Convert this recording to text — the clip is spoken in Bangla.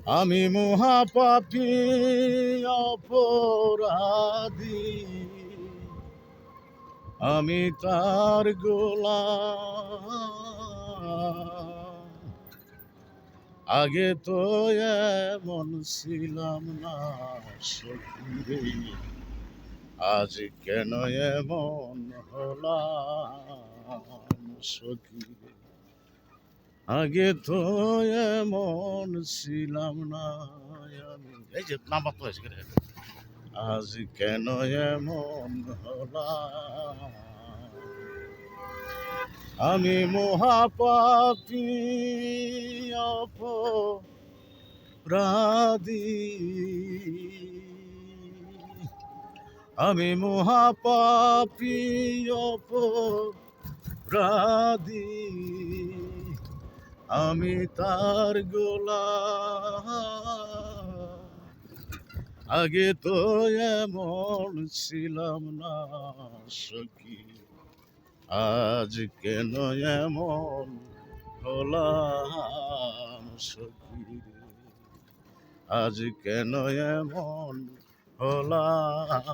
আমি মহাপাপী অপরাধী, আমি তার গোলাম। আগে তো এমন ছিলাম না সখী রে, আজ কেন এমন হলাম সখী রে। আগে তো এমন ছিলাম না আমি, এই যে নাম্বার তো হয়েছে, আজ কেন এমন হলাম। আমি মহাপাপী অপরাধী, আমি মহাপাপী অপরাধী, আমি তার গোলাম। আগে তো এমন ছিলাম না সখী, আজ কেন এমন হলাম সখী রে, আজ কেন এমন হলাম।